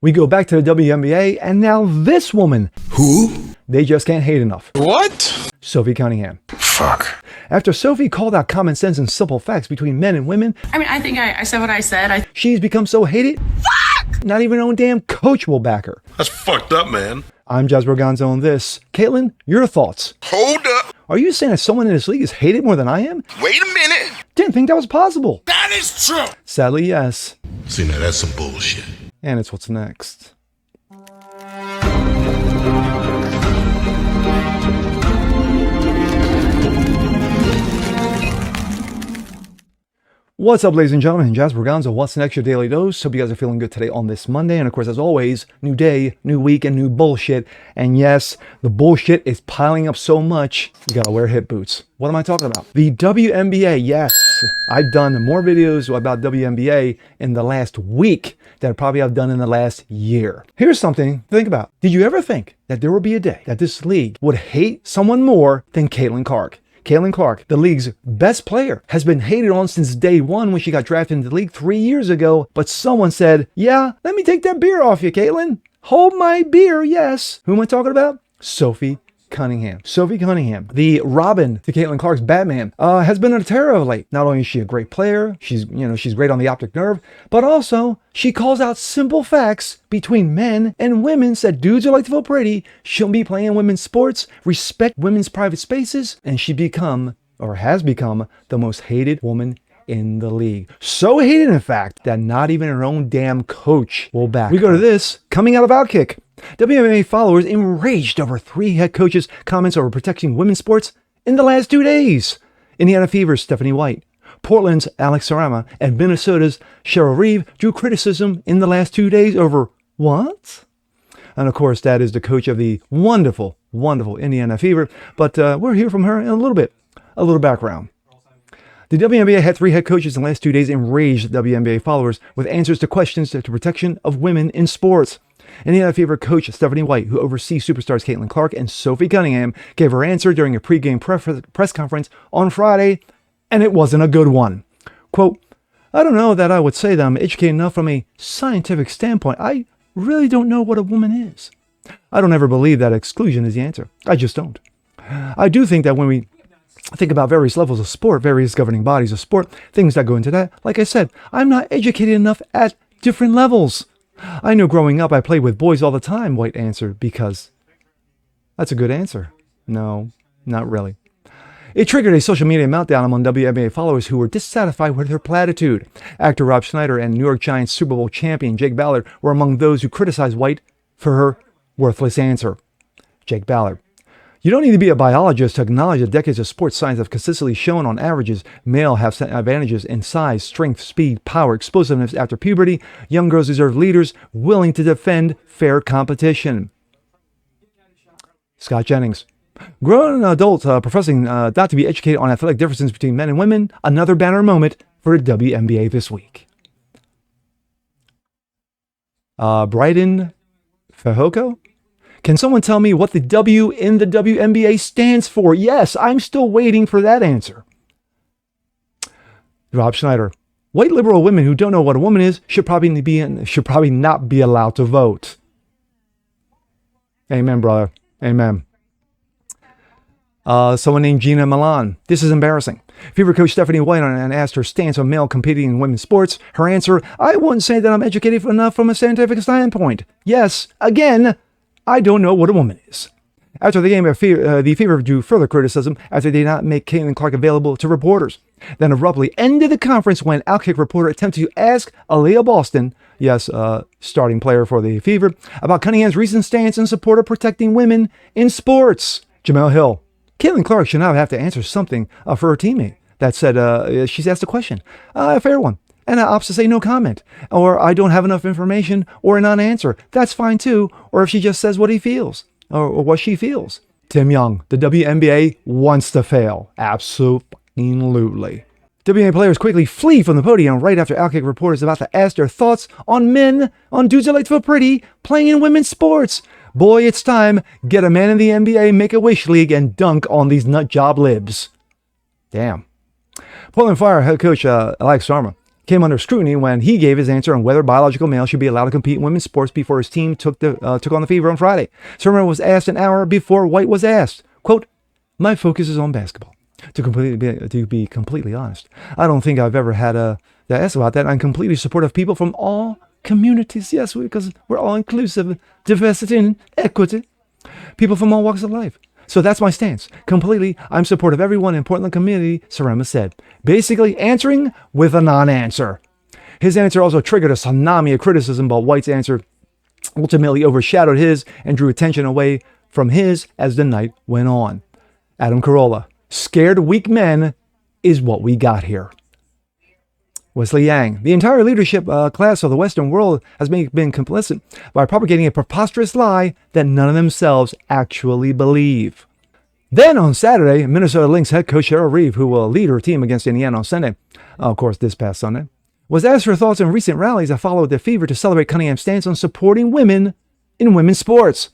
We go back to the WNBA, and now this woman. Who? They just can't hate enough. What? Sophie Cunningham. Fuck. After Sophie called out common sense and simple facts between men and women, I think I said what I said. she's become so hated, not even her own damn coach will back her. That's fucked up, man. I'm Jasper Gonzo on this. Caitlin, your thoughts? Hold up. Are you saying that someone in this league is hated more than I am? Wait a minute. Didn't think that was possible. That is true. Sadly, yes. See, now that's some bullshit. And it's what's next. What's up, ladies and gentlemen? Jasper Gonzo, what's next? Your daily dose. Hope you guys are feeling good today on this Monday. And of course, as always, new day, new week, and new bullshit. And yes, the bullshit is piling up so much, you gotta wear hip boots. What am I talking about? The WNBA. Yes, I've done more videos about WNBA in the last week than I probably have done in the last year. Here's something to think about. Did you ever think that there would be a day that this league would hate someone more than Caitlin Clark? Caitlin Clark, the league's best player, has been hated on since day one when she got drafted into the league 3 years ago. But someone said, yeah, let me take that beer off you, Caitlin. Hold my beer, yes. Who am I talking about? Sophie Cunningham. Sophie Cunningham, the Robin to Caitlin Clark's Batman, has been on a tear of late. Not only is she a great player, she's great on the optic nerve, but also she calls out simple facts between men and women, said dudes who like to feel pretty shouldn't be playing in women's sports, respect women's private spaces, and she has become the most hated woman in the league. So hated, in fact, that not even her own damn coach will back her. We go to this, coming out of Outkick. WNBA followers enraged over 3 head coaches' comments over protecting women's sports in the last 2 days. Indiana Fever's Stephanie White, Portland's Alex Sarama, and Minnesota's Cheryl Reeve drew criticism in the last 2 days over what? And of course, that is the coach of the wonderful, wonderful Indiana Fever. But we'll hear from her in a little bit. A little background. The WNBA had 3 head coaches in the last 2 days enraged WNBA followers with answers to questions to protection of women in sports. Indiana Fever coach Stephanie White, who oversees superstars Caitlin Clark and Sophie Cunningham, gave her answer during a pregame press conference on Friday, and it wasn't a good one. Quote, I don't know that I would say that I'm educated enough from a scientific standpoint. I really don't know what a woman is. I don't ever believe that exclusion is the answer. I just don't. I do think that when we think about various levels of sport, various governing bodies of sport, things that go into that, like I said, I'm not educated enough at different levels. I know growing up I played with boys all the time, White answered, because that's a good answer. No, not really. It triggered a social media meltdown among WNBA followers who were dissatisfied with her platitude. Actor Rob Schneider and New York Giants Super Bowl champion Jake Ballard were among those who criticized White for her worthless answer. Jake Ballard. You don't need to be a biologist to acknowledge that decades of sports science have consistently shown on averages male have advantages in size, strength, speed, power, explosiveness after puberty. Young girls deserve leaders willing to defend fair competition. Scott Jennings. Grown adults professing not to be educated on athletic differences between men and women. Another banner moment for the WNBA this week. Bryden Fehoko? Can someone tell me what the W in the WNBA stands for? Yes, I'm still waiting for that answer. Rob Schneider. White liberal women who don't know what a woman is should probably not be allowed to vote. Amen, brother. Amen. Someone named Gina Milan. This is embarrassing. Fever coach Stephanie White and asked her stance on male competing in women's sports. Her answer, I wouldn't say that I'm educated enough from a scientific standpoint. Yes, again, I don't know what a woman is. After the game, the Fever drew further criticism after they did not make Caitlin Clark available to reporters. Then abruptly ended the conference when Outkick reporter attempted to ask Aaliyah Boston, yes, starting player for the Fever, about Cunningham's recent stance in support of protecting women in sports. Jamel Hill. Caitlin Clark should not have to answer something for her teammate. That said, she's asked a question. A fair one. And opts to say no comment, or I don't have enough information, or a non-answer. That's fine too, or if she just says what he feels, or what she feels. Tim Young, the WNBA wants to fail. Absolutely. WNBA players quickly flee from the podium right after Outkick reporters about to ask their thoughts on dudes that like to feel pretty, playing in women's sports. Boy, it's time. Get a man in the NBA, make a wish league, and dunk on these nut job libs. Damn. Portland Fire head coach Alex Sarma. came under scrutiny when he gave his answer on whether biological males should be allowed to compete in women's sports before his team took on the Fever on Friday. Sermon was asked an hour before White was asked, quote, "My focus is on basketball. To be completely honest, I don't think I've ever had to ask about that. I'm completely supportive of people from all communities. Yes, because we're all inclusive, diversity and equity. People from all walks of life. So that's my stance. Completely, I'm supportive of everyone in Portland community," Sarema said, basically answering with a non-answer. His answer also triggered a tsunami of criticism, but White's answer ultimately overshadowed his and drew attention away from his as the night went on. Adam Carolla, "Scared weak men is what we got here." Wesley Yang, "The entire leadership class of the Western world has been complicit by propagating a preposterous lie that none of themselves actually believe." Then on Saturday, Minnesota Lynx head coach Cheryl Reeve, who will lead her team against Indiana on Sunday, of course this past Sunday, was asked her thoughts on recent rallies that followed the Fever to celebrate Cunningham's stance on supporting women in women's sports.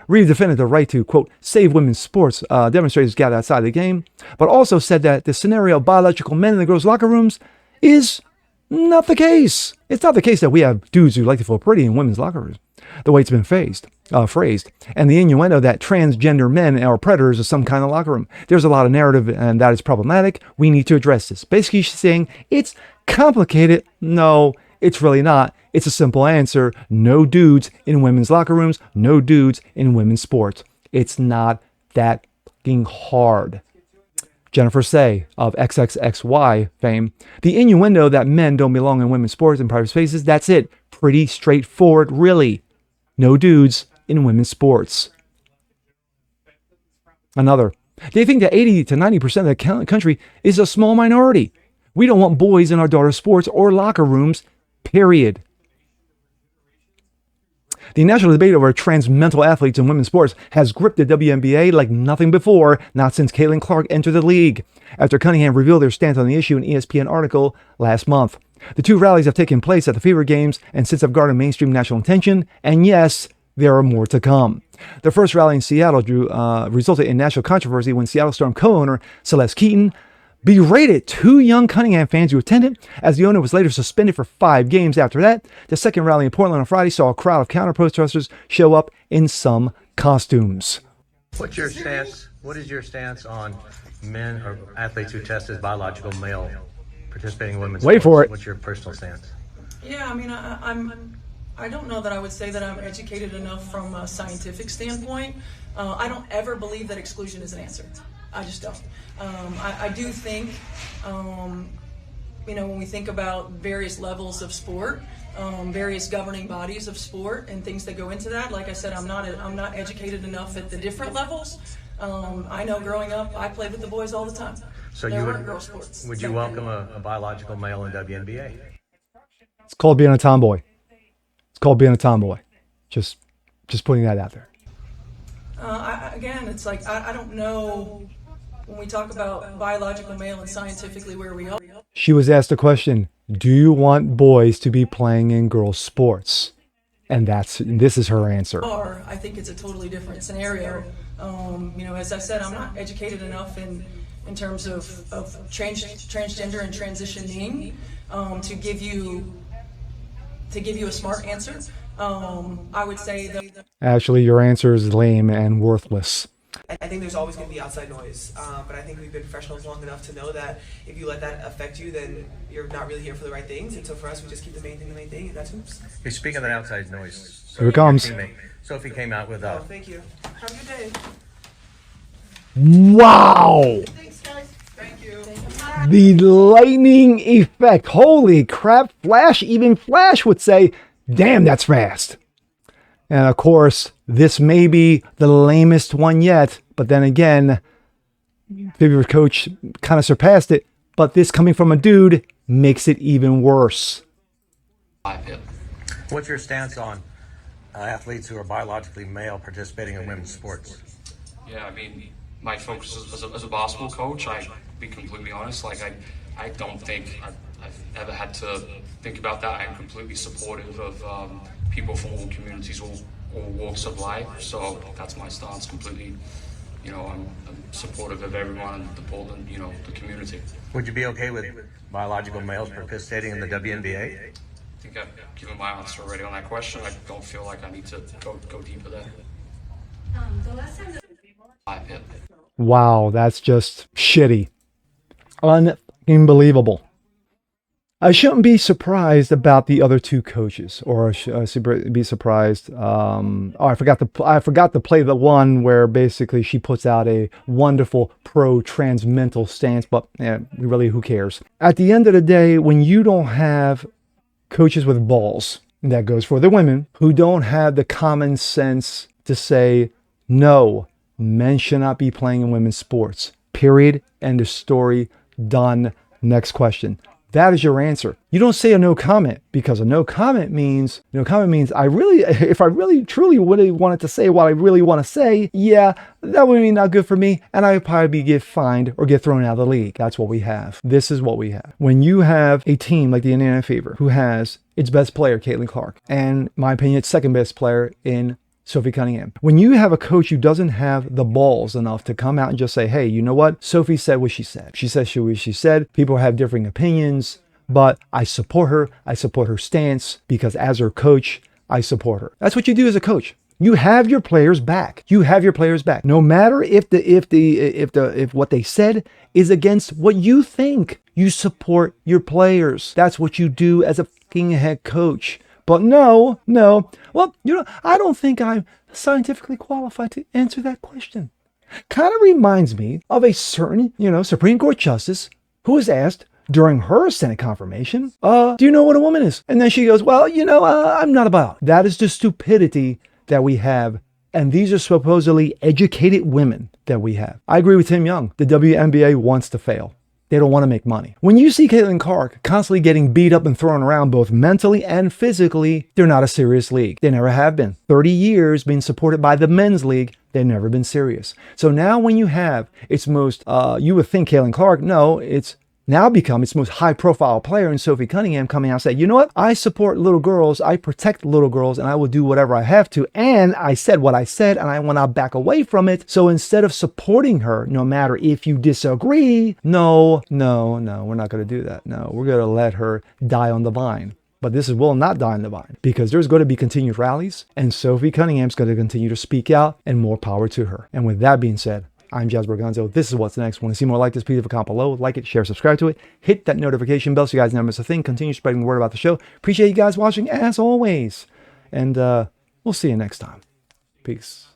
Reeve defended the right to, quote, "save women's sports," demonstrators gathered outside the game, but also said that the scenario of biological men in the girls' locker rooms is not the case. It's not the case that we have dudes who like to feel pretty in women's locker rooms, the way it's been phrased, and the innuendo that transgender men are predators of some kind of locker room. There's a lot of narrative, and that is problematic. We need to address this. Basically, she's saying it's complicated. No, it's really not. It's a simple answer. No dudes in women's locker rooms. No dudes in women's sports. It's not that fucking hard. Jennifer Say of XXXY fame, "The innuendo that men don't belong in women's sports and private spaces, that's it. Pretty straightforward, really. No dudes in women's sports." Another, "They think that 80 to 90% of the country is a small minority. We don't want boys in our daughter's sports or locker rooms, period." The national debate over trans mental athletes in women's sports has gripped the WNBA like nothing before, not since Caitlin Clark entered the league, after Cunningham revealed their stance on the issue in an ESPN article last month. The two rallies have taken place at the Fever Games and since have garnered mainstream national attention, and yes, there are more to come. The first rally in Seattle resulted in national controversy when Seattle Storm co-owner Celeste Keaton berated two young Cunningham fans who attended, as the owner was later suspended for 5 games after that. The second rally in Portland on Friday saw a crowd of counter-protesters show up in some costumes. What is your stance on men or athletes who test as biological male participating in women's sports? Wait for it. What's your personal stance? Yeah, I mean, I don't know that I would say that I'm educated enough from a scientific standpoint. I don't ever believe that exclusion is an answer. I just don't. I do think, when we think about various levels of sport, various governing bodies of sport and things that go into that, like I said, I'm not educated enough at the different levels. I know growing up, I played with the boys all the time. So there weren't girl sports. Would you welcome a biological male in WNBA? It's called being a tomboy. It's called being a tomboy. Just putting that out there. Again, it's like, I don't know when we talk about biological male and scientifically where we are. She was asked a question, do you want boys to be playing in girls' sports? And this is her answer. I think it's a totally different scenario. As I said, I'm not educated enough in terms of transgender and transitioning to give you a smart answer. I would say that Ashley, your answer is lame and worthless. I think there's always going to be outside noise, but I think we've been professionals long enough to know that if you let that affect you, then you're not really here for the right things. And so for us, we just keep the main thing, and that's hoops. You're speaking of that outside noise. Here it comes. Sophie came out with Oh, thank you. Have a good day. Wow! Thanks, guys. Thank you. The lightning effect. Holy crap. Even Flash would say, damn, that's fast. And of course, this may be the lamest one yet, but then again, Fever coach kind of surpassed it, but this coming from a dude makes it even worse. What's your stance on athletes who are biologically male participating in women's sports? Yeah, I mean, my focus as a basketball coach, I'll be completely honest, I don't think I've ever had to think about that. I'm completely supportive of people from all communities, all walks of life. So that's my stance completely. I'm supportive of everyone in the Portland, the community. Would you be okay with biological males participating in the WNBA? I think I've given my answer already on that question. I don't feel like I need to go deeper there. The last time that Wow, that's just shitty. Unbelievable. I shouldn't be surprised about the other two coaches, or I should be surprised. I forgot to play the one where basically she puts out a wonderful pro-trans mental stance, but really, who cares? At the end of the day, when you don't have coaches with balls, and that goes for the women, who don't have the common sense to say, no, men should not be playing in women's sports. Period. End of story. Done. Next question. That is your answer. You don't say a no comment, because a no comment means if I really truly wanted to say what I really want to say, yeah, that would be not good for me, and I would probably get fined or get thrown out of the league. That's what we have. This is what we have. When you have a team like the Indiana Fever, who has its best player, Caitlin Clark, and in my opinion, its second best player in Sophie Cunningham. When you have a coach who doesn't have the balls enough to come out and just say, hey, you know what? Sophie said what she said. She said what she said. People have differing opinions, but I support her. I support her stance because as her coach, I support her. That's what you do as a coach. You have your players back. You have your players back. No matter if what they said is against what you think, you support your players. That's what you do as a fucking head coach. But no. Well, I don't think I'm scientifically qualified to answer that question. Kind of reminds me of a certain, Supreme Court justice who was asked during her Senate confirmation, do you know what a woman is? And then she goes, well, I'm not about. That is the stupidity that we have. And these are supposedly educated women that we have. I agree with Tim Young. The WNBA wants to fail. They don't want to make money. When you see Caitlin Clark constantly getting beat up and thrown around both mentally and physically, they're not a serious league. They never have been. 30 years being supported by the men's league, they've never been serious. So now when you have its most, you would think Caitlin Clark, no, it's now become its most high-profile player in Sophie Cunningham coming out and say, you know what? I support little girls, I protect little girls, and I will do whatever I have to. And I said what I said, and I will not back away from it. So instead of supporting her, no matter if you disagree, no, we're not going to do that. No, we're going to let her die on the vine. But this will not die on the vine, because there's going to be continued rallies, and Sophie Cunningham's going to continue to speak out, and more power to her. And with that being said, I'm Jazz Borgonzo. This is What's Next. Want to see more like this? Please leave a comment below. Like it, share, subscribe to it. Hit that notification bell so you guys never miss a thing. Continue spreading the word about the show. Appreciate you guys watching as always. And we'll see you next time. Peace.